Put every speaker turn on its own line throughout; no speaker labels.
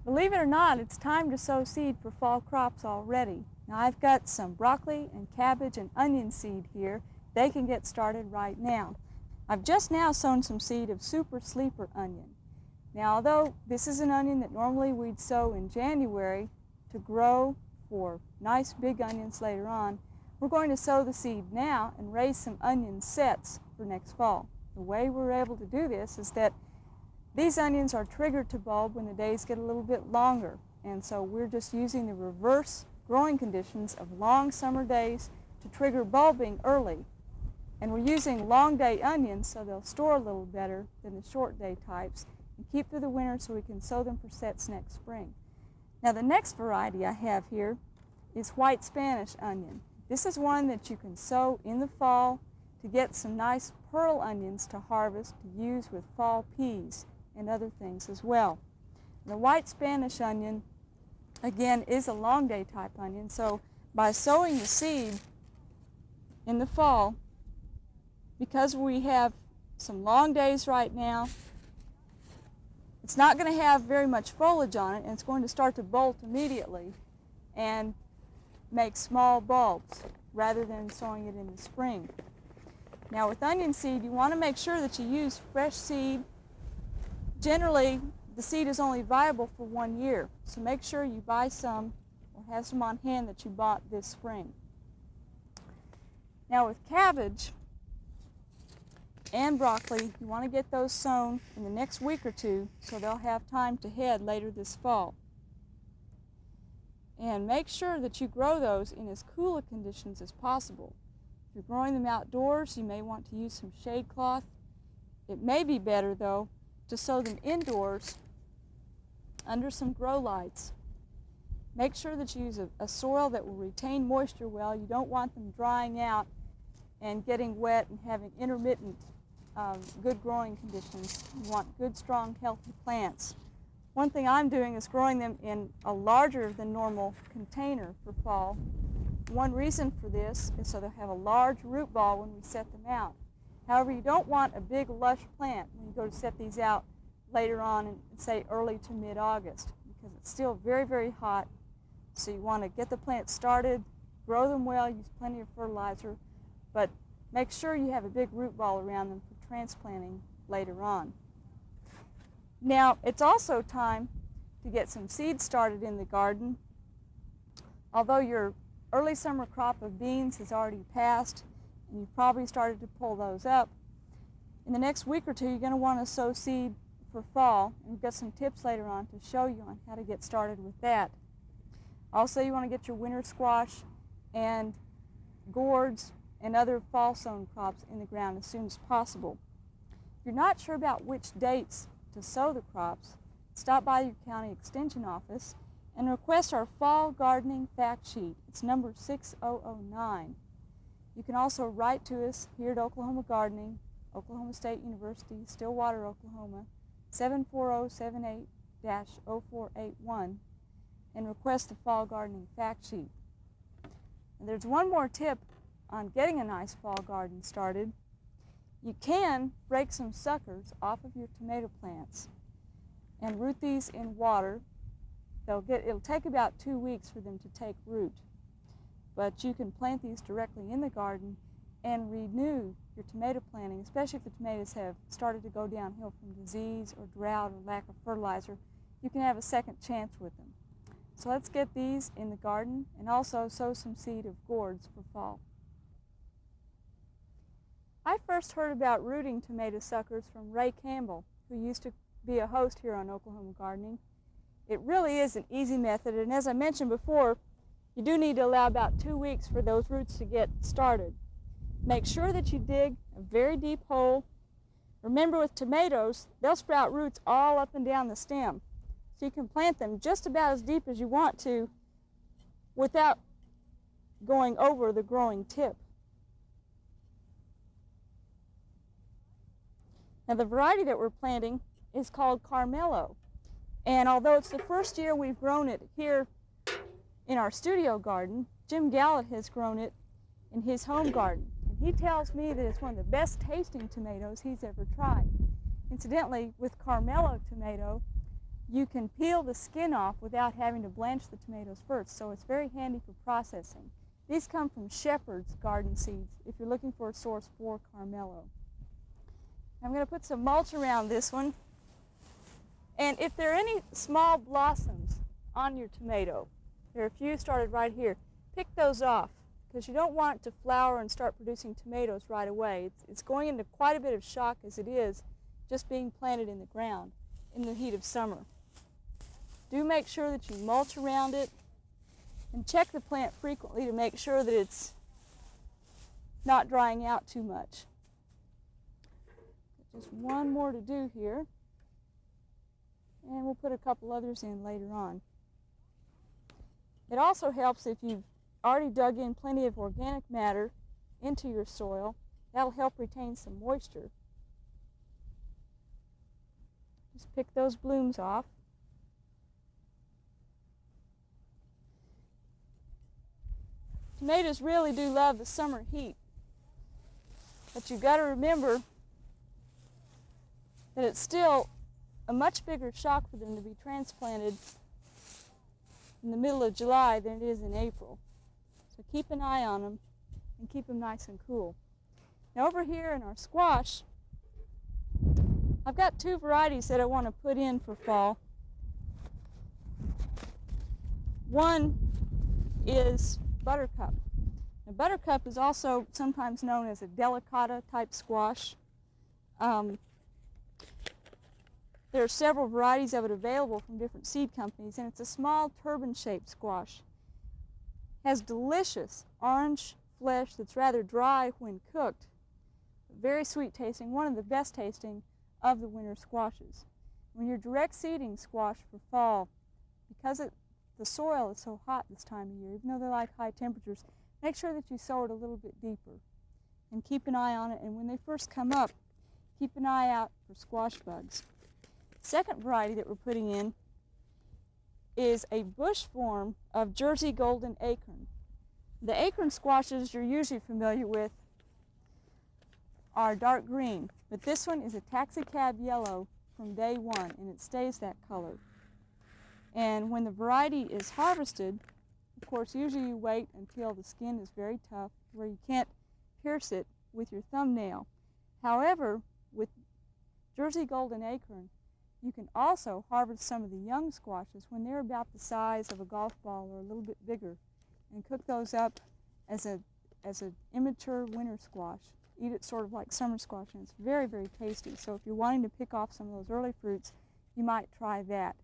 Believe it or not, it's time to sow seed for fall crops already. Now I've got some broccoli and cabbage and onion seed here. They can get started right now. I've just now sown some seed of super sleeper onion. Now although this is an onion that normally we'd sow in January to grow for nice big onions later on, we're going to sow the seed now and raise some onion sets for next fall. The way we're able to do this is that these onions are triggered to bulb when the days get a little bit longer, and so we're just using the reverse growing conditions of long summer days to trigger bulbing early. And we're using long day onions so they'll store a little better than the short day types and keep through the winter so we can sow them for sets next spring. Now the next variety I have here is white Spanish onion. This is one that you can sow in the fall to get some nice pearl onions to harvest to use with fall peas and other things as well. The white Spanish onion, again, is a long day type onion, so by sowing the seed in the fall, because we have some long days right now, it's not going to have very much foliage on it, and it's going to start to bolt immediately and make small bulbs rather than sowing it in the spring. Now with onion seed, you want to make sure that you use fresh seed. Generally, the seed is only viable for 1 year, so make sure you buy some or have some on hand that you bought this spring. Now with cabbage and broccoli, you want to get those sown in the next week or two so they'll have time to head later this fall. And make sure that you grow those in as cool a conditions as possible. If you're growing them outdoors, you may want to use some shade cloth. It may be better, though, to sow them indoors under some grow lights. Make sure that you use a soil that will retain moisture well. You don't want them drying out and getting wet and having intermittent good growing conditions. You want good, strong, healthy plants. One thing I'm doing is growing them in a larger than normal container for fall. One reason for this is so they'll have a large root ball when we set them out. However, you don't want a big lush plant when you go to set these out later on in, say, early to mid-August, because it's still very, very hot. So you want to get the plants started, grow them well, use plenty of fertilizer, but make sure you have a big root ball around them for transplanting later on. Now, it's also time to get some seeds started in the garden. Although your early summer crop of beans has already passed, and you've probably started to pull those up, in the next week or two you're going to want to sow seed for fall, and we've got some tips later on to show you on how to get started with that. Also, you want to get your winter squash and gourds and other fall sown crops in the ground as soon as possible. If you're not sure about which dates to sow the crops, stop by your county extension office and request our fall gardening fact sheet. It's number 6009. You can also write to us here at Oklahoma Gardening, Oklahoma State University, Stillwater, Oklahoma, 74078-0481, and request the fall gardening fact sheet. And there's one more tip on getting a nice fall garden started. You can break some suckers off of your tomato plants and root these in water. It'll take about 2 weeks for them to take root, but you can plant these directly in the garden and renew your tomato planting, especially if the tomatoes have started to go downhill from disease or drought or lack of fertilizer. You can have a second chance with them. So let's get these in the garden and also sow some seed of gourds for fall. I first heard about rooting tomato suckers from Ray Campbell, who used to be a host here on Oklahoma Gardening. It really is an easy method, and as I mentioned before, you do need to allow about 2 weeks for those roots to get started. Make sure that you dig a very deep hole. Remember, with tomatoes, they'll sprout roots all up and down the stem, so you can plant them just about as deep as you want to without going over the growing tip. Now the variety that we're planting is called Carmelo, and although it's the first year we've grown it here in our studio garden, Jim Gallant has grown it in his home garden, and he tells me that it's one of the best tasting tomatoes he's ever tried. Incidentally, with Carmelo tomato, you can peel the skin off without having to blanch the tomatoes first, so it's very handy for processing. These come from Shepherd's garden seeds if you're looking for a source for Carmelo. I'm going to put some mulch around this one. And if there are any small blossoms on your tomato, there are a few started right here, pick those off because you don't want it to flower and start producing tomatoes right away. It's going into quite a bit of shock as it is just being planted in the ground in the heat of summer. Do make sure that you mulch around it and check the plant frequently to make sure that it's not drying out too much. Just one more to do here, and we'll put a couple others in later on. It also helps if you've already dug in plenty of organic matter into your soil. That'll help retain some moisture. Just pick those blooms off. Tomatoes really do love the summer heat, but you've got to remember that it's still a much bigger shock for them to be transplanted in the middle of July than it is in April. So keep an eye on them and keep them nice and cool. Now over here in our squash, I've got two varieties that I want to put in for fall. One is Buttercup. Now, Buttercup is also sometimes known as a delicata type squash. There are several varieties of it available from different seed companies, and it's a small turban-shaped squash. It has delicious orange flesh that's rather dry when cooked, very sweet tasting, one of the best tasting of the winter squashes. When you're direct seeding squash for fall, because the soil is so hot this time of year, even though they like high temperatures, make sure that you sow it a little bit deeper and keep an eye on it. And when they first come up, keep an eye out for squash bugs. Second variety that we're putting in is a bush form of Jersey Golden Acorn. The acorn squashes you're usually familiar with are dark green, but this one is a taxicab yellow from day one, and it stays that color. And when the variety is harvested, of course, usually you wait until the skin is very tough, where you can't pierce it with your thumbnail. However, with Jersey Golden Acorn, you can also harvest some of the young squashes when they're about the size of a golf ball or a little bit bigger, and cook those up as an immature winter squash. Eat it sort of like summer squash, and it's very, very tasty. So if you're wanting to pick off some of those early fruits, you might try that.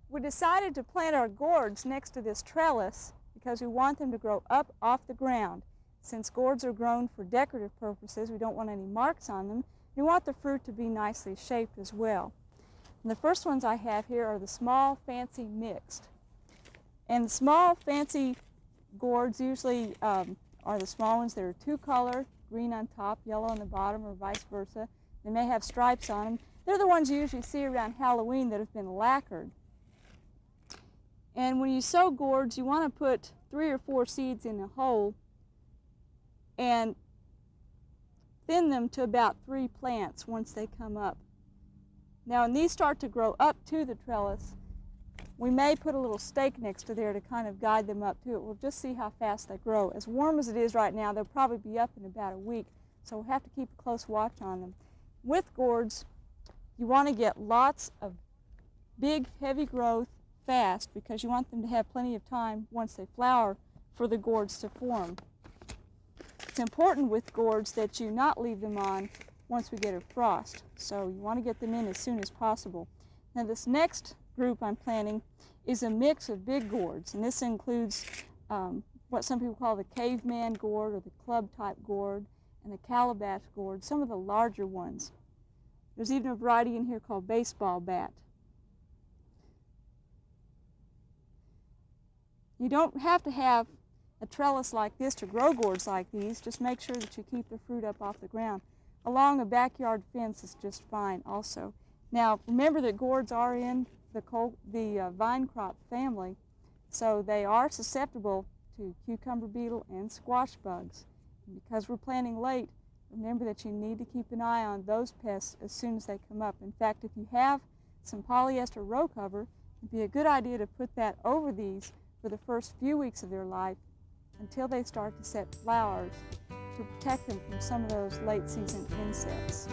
We decided to plant our gourds next to this trellis because we want them to grow up off the ground. Since gourds are grown for decorative purposes, we don't want any marks on them. We want the fruit to be nicely shaped as well. And the first ones I have here are the small fancy mixed. And the small fancy gourds usually are the small ones that are two-color, green on top, yellow on the bottom, or vice versa. They may have stripes on them. They're the ones you usually see around Halloween that have been lacquered. And when you sow gourds, you want to put 3 or 4 seeds in a hole and thin them to about 3 plants once they come up. Now, when these start to grow up to the trellis, we may put a little stake next to there to kind of guide them up to it. We'll just see how fast they grow. As warm as it is right now, they'll probably be up in about a week, so we'll have to keep a close watch on them. With gourds, you want to get lots of big, heavy growth fast because you want them to have plenty of time once they flower for the gourds to form. It's important with gourds that you not leave them on once we get a frost, so you want to get them in as soon as possible. Now this next group I'm planting is a mix of big gourds, and this includes what some people call the caveman gourd or the club type gourd and the calabash gourd, some of the larger ones. There's even a variety in here called baseball bat. You don't have to have a trellis like this to grow gourds like these. Just make sure that you keep the fruit up off the ground. Along a backyard fence is just fine also. Now remember that gourds are in the vine crop family, so they are susceptible to cucumber beetle and squash bugs. And because we're planting late, Remember that you need to keep an eye on those pests as soon as they come up. In fact, if you have some polyester row cover, it'd be a good idea to put that over these for the first few weeks of their life until they start to set flowers to protect them from some of those late season insects.